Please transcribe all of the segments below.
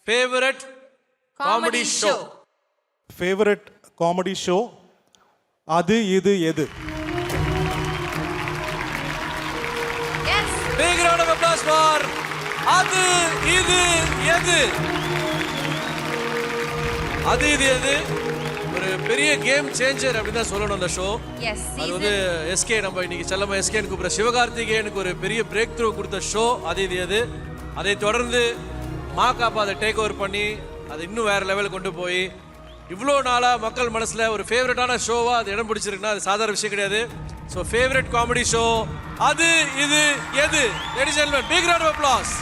Favourite comedy show. Favourite comedy show அது இது எது. Big round of applause for அது இது எது. அது இது எது ஒரு பெரிய கேம் சேஞ்சர் அப்படின்னு தான் சொல்லணும் அந்த ஷோ. அது வந்து எஸ்கே, நம்ம இன்னைக்கு செல்லமா எஸ்கேன்னு கூப்பிடுற சிவகார்த்திகேயனுக்கு ஒரு பெரிய பிரேக் த்ரூ கொடுத்த ஷோ அது இது எது. அதை தொடர்ந்து மாகாப்பா அதை டேக் ஓவர் பண்ணி அதை இன்னும் வேற லெவலுக்கு கொண்டு போய் இவ்வளோ நாளாக மக்கள் மனசில் ஒரு ஃபேவரட்டான ஷோவாக அது இடம் பிடிச்சிருக்குன்னா அது சாதாரண விஷயம் கிடையாது. ஸோ ஃபேவரட் காமெடி ஷோ அது இது எது. Ladies and gentlemen, big round of applause.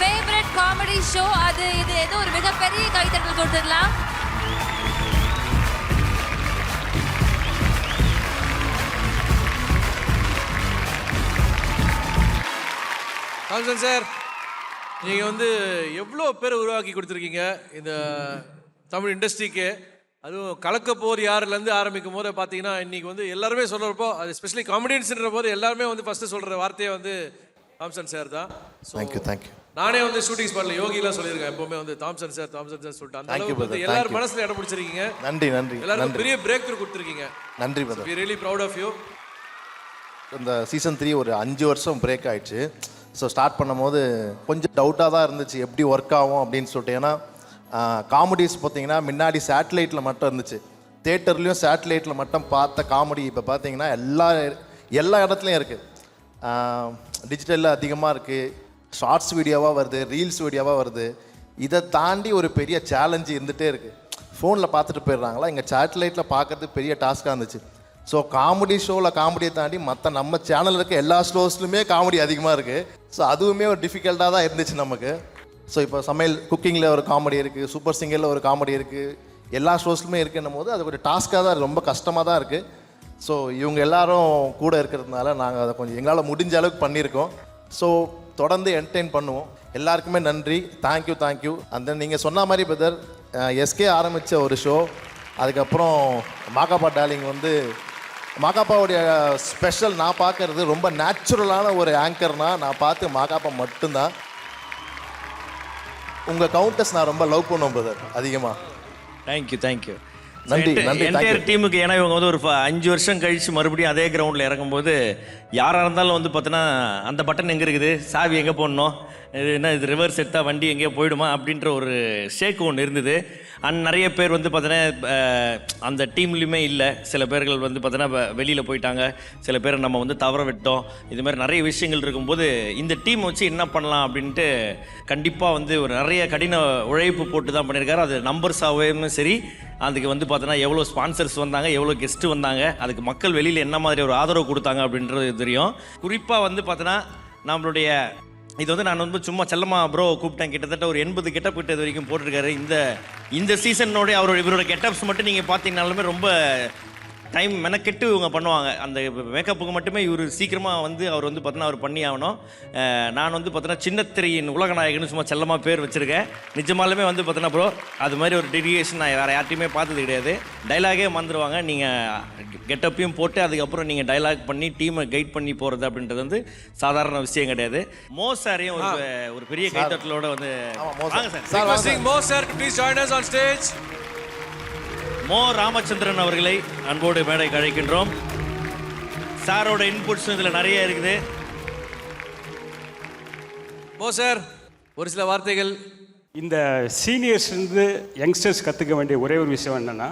Favourite comedy show அது இது எது. ஒரு மிகப்பெரிய கைத்தட்டல் கொடுத்துடலாம். கான்சன் சார், நீங்கள் வந்து எவ்வளோ பேர் உருவாக்கி கொடுத்துருக்கீங்க இந்த தமிழ் இண்டஸ்ட்ரிக்கு. அதுவும் கலக்க போர் யாருலேருந்து ஆரம்பிக்கும் போது பார்த்தீங்கன்னா இன்றைக்கி வந்து எல்லாருமே சொல்கிறப்போ, அது எஸ்பெஷலி காமெடியன்ஸ்ன்ற போது எல்லாருமே வந்து ஃபஸ்ட்டு சொல்கிற வார்த்தையே வந்து தாம்சன் சார் தான். தேங்க்யூ. நானே வந்து ஷூட்டிங் ஸ்பாட்டில் யோகிலாம் சொல்லியிருக்கேன், எப்போவுமே வந்து தாம்சன் சார் சொல்லிட்டு அந்த அளவுக்கு வந்து எல்லாரும் மனசில் இடம் பிடிச்சிருக்கீங்க. நன்றி. எல்லாரும் பெரிய பிரேக் த்ரூ கொடுத்துருக்கீங்க. நன்றி brother. We really proud of you. இந்த சீசன் 3 ஒரு 5 வருஷம் பிரேக் ஆயிடுச்சு. ஸோ ஸ்டார்ட் பண்ணும்போது கொஞ்சம் டவுட்டாக தான் இருந்துச்சு எப்படி ஒர்க் ஆகும் அப்படின்னு சொல்லிட்டு. ஏன்னா காமெடிஸ் பார்த்தீங்கன்னா முன்னாடி சேட்டலைட்டில் மட்டும் இருந்துச்சு. தேட்டர்லேயும் சேட்டலைட்டில் மட்டும் பார்த்த காமெடி இப்போ பார்த்தீங்கன்னா எல்லா இடத்துலையும் இருக்குது. டிஜிட்டலில் அதிகமாக இருக்குது, ஷார்ட்ஸ் வீடியோவாக வருது, ரீல்ஸ் வீடியோவாக வருது. இதை தாண்டி ஒரு பெரிய சேலஞ்சு இருந்துகிட்டே இருக்குது. ஃபோனில் பார்த்துட்டு போயிடுறாங்களா, இங்கே சேட்டலைட்டில் பார்க்குறது பெரிய டாஸ்க்காக இருந்துச்சு. ஸோ காமெடி ஷோவில் காமெடியை தாண்டி மற்ற நம்ம சேனலில் இருக்க எல்லா ஷோஸ்லையுமே காமெடி அதிகமாக இருக்குது. ஸோ அதுவுமே ஒரு டிஃபிகல்ட்டாக தான் இருந்துச்சு நமக்கு. ஸோ இப்போ சமையல் குக்கிங்கில் ஒரு காமெடி இருக்குது, சூப்பர் சிங்கரில் ஒரு காமெடி இருக்குது, எல்லா ஷோஸ்லுமே இருக்குன்னும் போது அது ஒரு டாஸ்க்காக தான், ரொம்ப கஷ்டமாக தான் இருக்குது. ஸோ இவங்க எல்லாரும் கூட இருக்கிறதுனால நாங்கள் அதை கொஞ்சம் எங்களால் முடிஞ்ச அளவுக்கு பண்ணியிருக்கோம். ஸோ தொடர்ந்து என்டர்டெயின் பண்ணுவோம். எல்லாருக்குமே நன்றி. தேங்க்யூ. அந்த நீங்கள் சொன்ன மாதிரி பிரதர், எஸ்கே ஆரம்பித்த ஒரு ஷோ, அதுக்கப்புறம் மாகாப்பா டார்லிங் வந்து மாகாப்பாவுடைய ஸ்பெஷல் நான் பார்க்கறது ரொம்ப நேச்சுரலான ஒரு ஆங்கர்னா நான் பார்த்து மாகாப்பா மட்டும்தான். உங்கள் கவுண்டர்ஸ் நான் ரொம்ப லவ் பண்ணுவேன் பிரதர் அதிகமாக. தேங்க்யூ. நன்றி. என்டையர் டீமுக்கு. ஏன்னா இவங்க வந்து ஒரு 5 வருஷம் கழிச்சு மறுபடியும் அதே கிரவுண்டில் இறங்கும்போது யாராக இருந்தாலும் வந்து பார்த்தோன்னா அந்த பட்டன் எங்கே இருக்குது, சாவி எங்கே போடணும், இது என்ன இது ரிவர்ஸ் எடுத்தால் வண்டி எங்கேயோ போயிடுமா அப்படின்ற ஒரு ஷேக் ஒன்று இருந்தது. நிறைய பேர் வந்து பார்த்தோன்னா அந்த டீம்லேயுமே இல்லை. சில பேர்கள் வந்து பார்த்தோன்னா வெளியில் போயிட்டாங்க, சில பேர் நம்ம வந்து தவற விட்டோம். இது மாதிரி நிறைய விஷயங்கள் இருக்கும்போது இந்த டீம் வச்சு என்ன பண்ணலாம் அப்படின்ட்டு கண்டிப்பாக வந்து ஒரு நிறைய கடின உழைப்பு போட்டு தான் பண்ணியிருக்காரு. அது நம்பர்ஸாகவும் சரி, அதுக்கு வந்து பார்த்தோன்னா எவ்வளோ ஸ்பான்சர்ஸ் வந்தாங்க, எவ்வளோ கெஸ்ட்டு வந்தாங்க, அதுக்கு மக்கள் வெளியில் என்ன மாதிரி ஒரு ஆதரவு கொடுத்தாங்க அப்படின்றது தெரியும். குறிப்பாக வந்து பார்த்தோன்னா நம்மளுடைய இது வந்து நான் வந்து சும்மா செல்லமா ப்ரோ கூப்பிட்டேன். கிட்டத்தட்ட ஒரு 80 கெட்டப் கிட்ட இது வரைக்கும் போட்டிருக்காரு. இந்த சீசனோட இவரோட கெட்டப்ஸ் மட்டும் நீங்கள் பார்த்தீங்கன்னாலுமே ரொம்ப டைம் மெனக்கெட்டு இவங்க பண்ணுவாங்க. அந்த மேக்கப்புக்கு மட்டுமே இவர் சீக்கிரமாக வந்து அவர் வந்து பார்த்தோன்னா அவர் பண்ணி ஆகணும். நான் வந்து பார்த்தோன்னா சின்னத்திரையின் உலகநாயகன்னு சும்மா செல்லமாக பேர் வச்சுருக்கேன். நிஜமாலுமே வந்து பார்த்தோன்னா ப்ரோ அது மாதிரி ஒரு டெடிகேஷன் நான் வேறு யார்ட்டையுமே பார்த்தது கிடையாது. டைலாகே மறந்துடுவாங்க. நீங்கள் கெட்டப்பையும் போட்டு அதுக்கப்புறம் நீங்கள் டைலாக் பண்ணி டீமை கைட் பண்ணி போகிறது அப்படின்றது வந்து சாதாரண விஷயம் கிடையாது. மோ சாரையும் ஒரு பெரிய கைத்தட்டலோட வந்து மோ ராமச்சந்திரன் அவர்களை அன்போடு மேடைக்கு அழைக்கின்றோம். சாரோட இன்புட்ஸ் இதில் நிறைய இருக்குது. மோ சார், ஒரு சில வார்த்தைகள். இந்த சீனியர்ஸ்லேருந்து யங்ஸ்டர்ஸ் கற்றுக்க வேண்டிய ஒரே ஒரு விஷயம் என்னென்னா,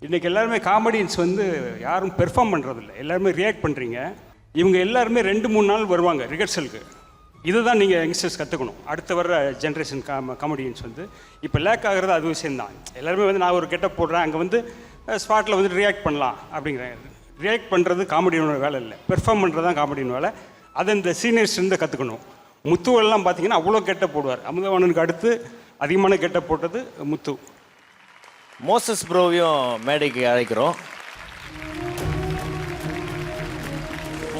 இன்றைக்கி எல்லாருமே காமெடியன்ஸ் வந்து யாரும் பெர்ஃபார்ம் பண்ணுறதில்ல, எல்லாருமே ரியாக்ட் பண்ணுறீங்க. இவங்க எல்லாருமே 2-3 நாள் வருவாங்க ரிஹர்சலுக்கு. இதுதான் நீங்கள் யங்ஸ்டர்ஸ் கற்றுக்கணும். அடுத்து வர்ற ஜென்ரேஷன் காமெடியன்ஸ் வந்து இப்போ லேக் ஆகிறது அது விஷயந்தான். எல்லாருமே வந்து நான் ஒரு கெட்டப் போடுறேன், அங்கே வந்து ஸ்பாட்டில் வந்து ரியாக்ட் பண்ணலாம் அப்படிங்கிறேன். ரியாக்ட் பண்ணுறது காமெடியனோட வேலை இல்லை, பெர்ஃபார்ம் பண்ணுறது தான் காமெடியன் வேலை. அதை இந்த சீனியர்ஸ்லேருந்து கற்றுக்கணும். முத்துவெல்லாம் பார்த்தீங்கன்னா அவ்வளோ கெட்டப் போடுவார். அமுதவாணனுக்கு அடுத்து அதிகமான கெட்டப் போட்டது முத்து. மோசஸ் ப்ரோவையும் மேடைக்கு அழைக்கிறோம்.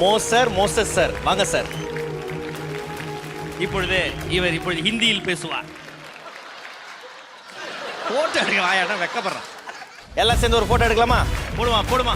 மோசஸ் சார் வாங்க சார். இப்பொழுது ஹிந்தியில் பேசுவார். போட்டு வாயாட வெக்கப்படுறான். எல்லாம் சேர்ந்து ஒரு ஃபோட்டோ எடுக்கலாமா? போடுமா போடுமா